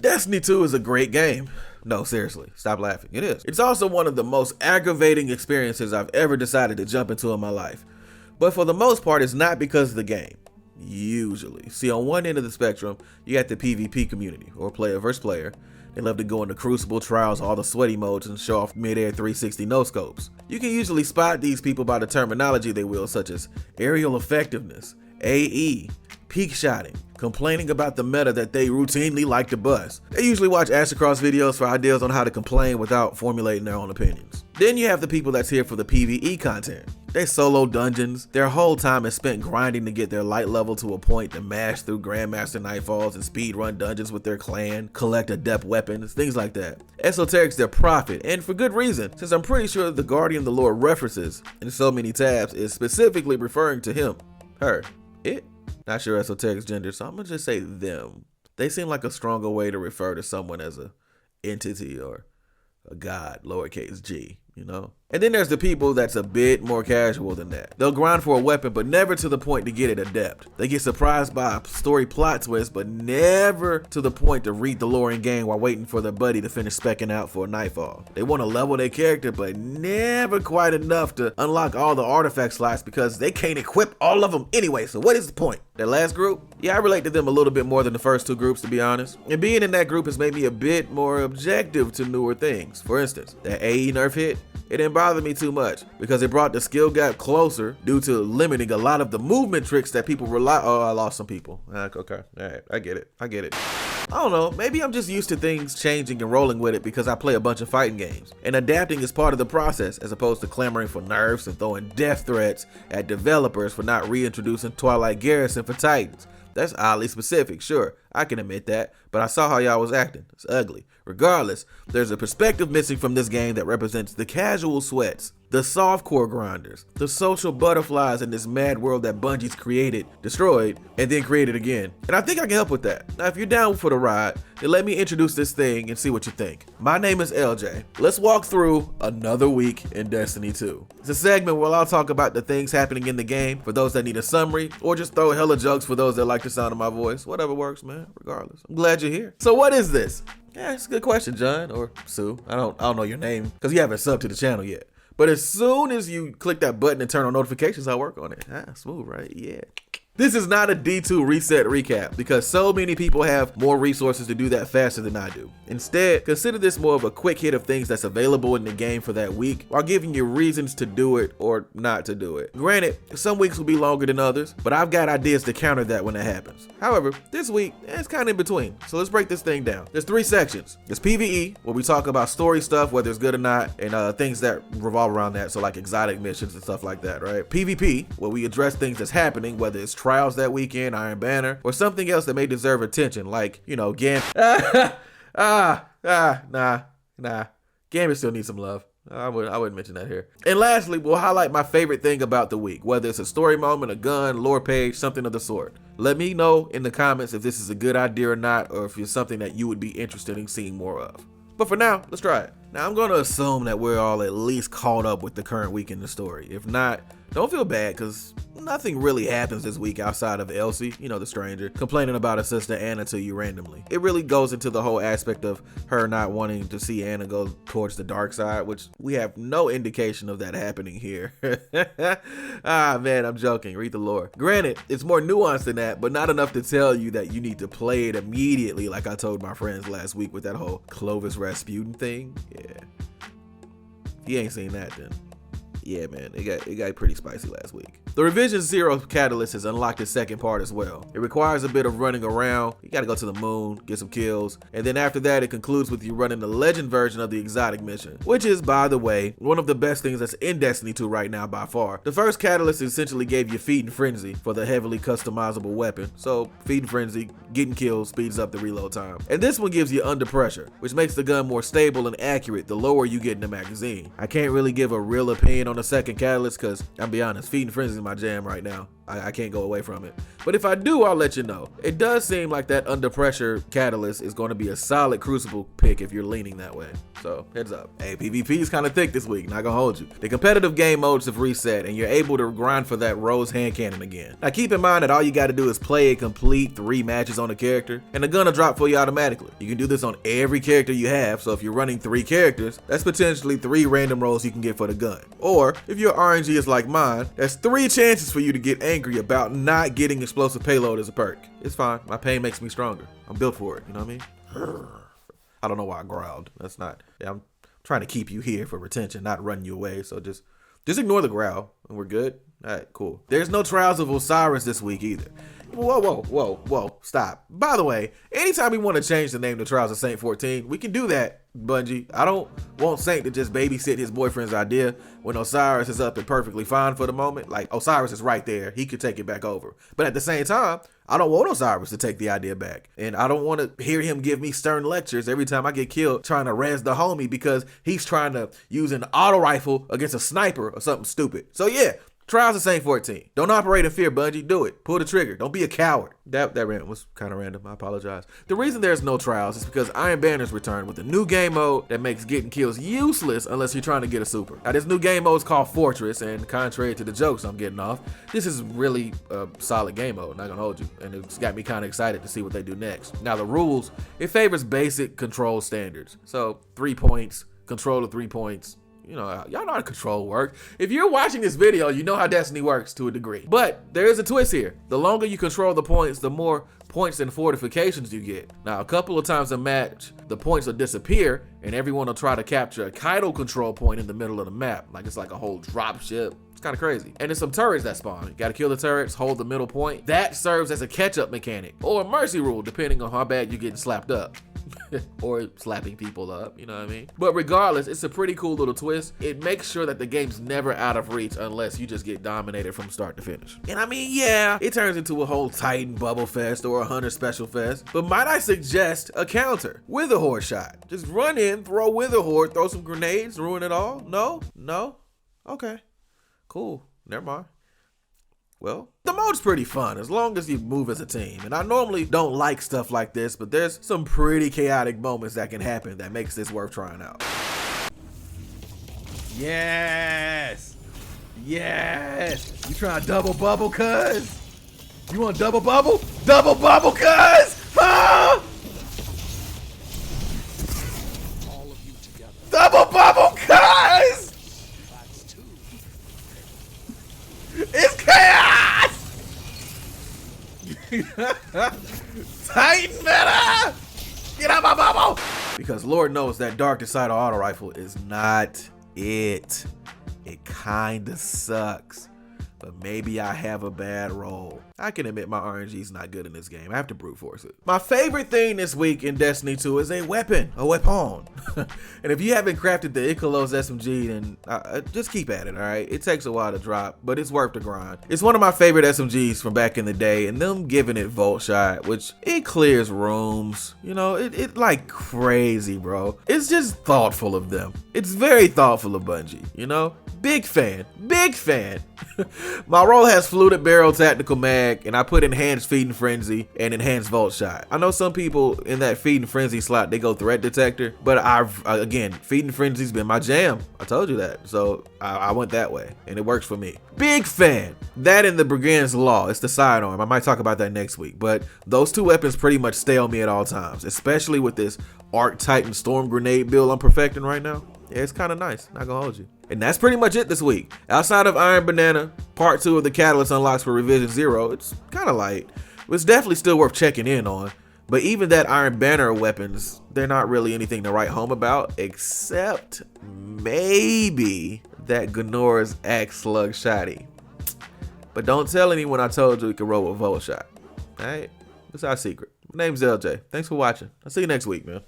Destiny 2 is a great game. No, seriously, stop laughing. It is. It's also one of the most aggravating experiences I've ever decided to jump into in my life. But for the most part, it's not because of the game. Usually. See, on one end of the spectrum, you got the PvP community, or player versus player. They love to go into Crucible trials, all the sweaty modes, and show off mid-air 360 no-scopes. You can usually spot these people by the terminology they will, such as aerial effectiveness, AE, peak shotting, complaining about the meta that they routinely like to bust. They usually watch Ashcross videos for ideas on how to complain without formulating their own opinions. Then you have the people that's here for the PvE content. They solo dungeons. Their whole time is spent grinding to get their light level to a point to mash through Grandmaster Nightfalls and speedrun dungeons with their clan, collect adept weapons, things like that. Esoteric's their prophet, and for good reason, since I'm pretty sure the Guardian of the Lord references in so many tabs is specifically referring to him, her, it. Not sure Esoteric's gender, so I'm gonna just say them. They seem like a stronger way to refer to someone as a entity or a god, lowercase g, you know? And then there's the people that's a bit more casual than that. They'll grind for a weapon, but never to the point to get it adept. They get surprised by a story plot twist, but never to the point to read the lore in game while waiting for their buddy to finish specking out for a nightfall. They want to level their character, but never quite enough to unlock all the artifact slots because they can't equip all of them anyway, so what is the point? That last group? Yeah, I relate to them a little bit more than the first two groups, to be honest. And being in that group has made me a bit more objective to newer things. For instance, that AE nerf hit, it didn't bother me too much because it brought the skill gap closer due to limiting a lot of the movement tricks that people rely. Oh, I lost some people. Okay, all right, I get it. I don't know, maybe I'm just used to things changing and rolling with it because I play a bunch of fighting games. And adapting is part of the process as opposed to clamoring for nerfs and throwing death threats at developers for not reintroducing Twilight Garrison for Titans. That's oddly specific, sure, I can admit that, but I saw how y'all was acting. It's ugly. Regardless, there's a perspective missing from this game that represents the casual sweats, the softcore grinders, the social butterflies in this mad world that Bungie's created, destroyed, and then created again. And I think I can help with that. Now, if you're down for the ride, then let me introduce this thing and see what you think. My name is LJ. Let's walk through another week in Destiny 2. It's a segment where I'll talk about the things happening in the game for those that need a summary, or just throw hella jokes for those that like the sound of my voice. Whatever works, man, regardless. I'm glad you're here. So what is this? Yeah, it's a good question, John, or Sue. I don't know your name, because you haven't subbed to the channel yet. But as soon as you click that button and turn on notifications, I'll work on it. Smooth, right? Yeah. This is not a D2 reset recap because so many people have more resources to do that faster than I do. Instead, consider this more of a quick hit of things that's available in the game for that week while giving you reasons to do it or not to do it. Granted, some weeks will be longer than others, but I've got ideas to counter that when it happens. However, this week, it's kind of in between. So let's break this thing down. There's 3 sections. There's PvE, where we talk about story stuff, whether it's good or not, and things that revolve around that, so like exotic missions and stuff like that, right? PvP, where we address things that's happening, whether it's trials that weekend, Iron Banner, or something else that may deserve attention, like, you know, Gambit still needs some love. I wouldn't mention that here. And lastly, we'll highlight my favorite thing about the week, whether it's a story moment, a gun, lore page, something of the sort. Let me know in the comments if this is a good idea or not, or if it's something that you would be interested in seeing more of. But for now, let's try it. Now, I'm going to assume that we're all at least caught up with the current week in the story. If not, don't feel bad, because nothing really happens this week outside of Elsie, you know, the stranger, complaining about her sister Anna to you randomly. It really goes into the whole aspect of her not wanting to see Anna go towards the dark side, which we have no indication of that happening here. Man, I'm joking. Read the lore. Granted, it's more nuanced than that, but not enough to tell you that you need to play it immediately like I told my friends last week with that whole Clovis Rasputin thing. Yeah. If you ain't seen that, then yeah, man, it got pretty spicy last week. The Revision 0 Catalyst has unlocked its second part as well. It requires a bit of running around. You gotta go to the moon, get some kills, and then after that it concludes with you running the legend version of the exotic mission, which is, by the way, one of the best things that's in Destiny 2 right now by far. The first Catalyst essentially gave you Feed and Frenzy for the heavily customizable weapon, so Feed and Frenzy, getting kills speeds up the reload time. And this one gives you Under Pressure, which makes the gun more stable and accurate the lower you get in the magazine. I can't really give a real opinion on the second Catalyst because, I'll be honest, Feed and Frenzy is my jam right now. I can't go away from it. But if I do, I'll let you know. It does seem like that under pressure catalyst is going to be a solid Crucible pick if you're leaning that way. So heads up. Hey, PvP is kind of thick this week, not gonna hold you. The competitive game modes have reset and you're able to grind for that Rose hand cannon again. Now keep in mind that all you gotta do is play a complete 3 matches on a character and the gun will drop for you automatically. You can do this on every character you have, so if you're running 3 characters, that's potentially 3 random rolls you can get for the gun. Or if your RNG is like mine, that's 3 chances for you to get angry about not getting explosive payload as a perk. It's fine, my pain makes me stronger. I'm built for it, you know what I mean? I don't know why I growled. That's not, I'm trying to keep you here for retention, not running you away. So just ignore the growl and we're good. All right, cool. There's no Trials of Osiris this week either. Whoa, stop. By the way, anytime we want to change the name to Trials of Saint 14, we can do that, Bungie. I don't want Saint to just babysit his boyfriend's idea when Osiris is up and perfectly fine for the moment. Like, Osiris is right there. He could take it back over. But at the same time, I don't want Osiris to take the idea back. And I don't want to hear him give me stern lectures every time I get killed trying to res the homie because he's trying to use an auto rifle against a sniper or something stupid. So yeah, Trials of Saint 14. Don't operate in fear, Bungie. Do it. Pull the trigger. Don't be a coward. That rant was kind of random. I apologize. The reason there's no Trials is because Iron Banner's returned with a new game mode that makes getting kills useless unless you're trying to get a super. Now, this new game mode is called Fortress, and contrary to the jokes I'm getting off, this is really a solid game mode, not gonna hold you. And it's got me kind of excited to see what they do next. Now, the rules, it favors basic control standards. So, 3 points, control of 3 points. You know, y'all know how control works. If you're watching this video, you know how Destiny works to a degree. But there is a twist here. The longer you control the points, the more points and fortifications you get. Now, a couple of times a match, the points will disappear and everyone will try to capture a Kaido control point in the middle of the map. Like it's like a whole drop ship. It's kind of crazy. And there's some turrets that spawn. You gotta kill the turrets, hold the middle point. That serves as a catch-up mechanic or a mercy rule, depending on how bad you're getting slapped up. Or slapping people up, you know what I mean? But regardless, it's a pretty cool little twist. It makes sure that the game's never out of reach unless you just get dominated from start to finish. And I mean, yeah, it turns into a whole Titan Bubble Fest or a Hunter Special Fest, but might I suggest a counter? Wither Horde shot. Just run in, throw Wither Horde, throw some grenades, ruin it all? No? Okay, cool, never mind. Well, the mode's pretty fun as long as you move as a team. And I normally don't like stuff like this, but there's some pretty chaotic moments that can happen that makes this worth trying out. Yes! Yes! You trying to double bubble, cuz? You want double bubble? Double bubble, cuz! Huh? All of you together. Double bubble, cuz! It's chaos! Titan meta! Get out my bubble! Because Lord knows that Dark Decider auto rifle is not it. It kinda sucks. But maybe I have a bad roll. I can admit my RNG is not good in this game. I have to brute force it. My favorite thing this week in Destiny 2 is a weapon. And if you haven't crafted the Ikalos SMG, then just keep at it, all right? It takes a while to drop, but it's worth the grind. It's one of my favorite SMGs from back in the day, and them giving it Volt Shot, which it clears rooms. You know, it like crazy, bro. It's just thoughtful of them. It's very thoughtful of Bungie, you know? Big fan. My role has Fluted Barrel Tactical Mag, and I put Enhanced Feeding Frenzy and Enhanced Volt Shot. I know some people in that Feeding Frenzy slot, they go Threat Detector, but again, Feeding Frenzy's been my jam. I told you that, so I went that way, and it works for me. Big fan. That and the Brigand's Law, it's the sidearm. I might talk about that next week, but those two weapons pretty much stay on me at all times, especially with this Arc Titan Storm Grenade build I'm perfecting right now. Yeah, it's kind of nice, not gonna hold you. And that's pretty much it this week. Outside of Iron Banana, part 2 of the Catalyst unlocks for Revision 0, it's kind of light. It's definitely still worth checking in on. But even that Iron Banner weapons, they're not really anything to write home about, except maybe that Gnora's Axe Slug Shotty. But don't tell anyone I told you we could roll with Volt Shot. Alright? It's our secret. My name's LJ. Thanks for watching. I'll see you next week, man.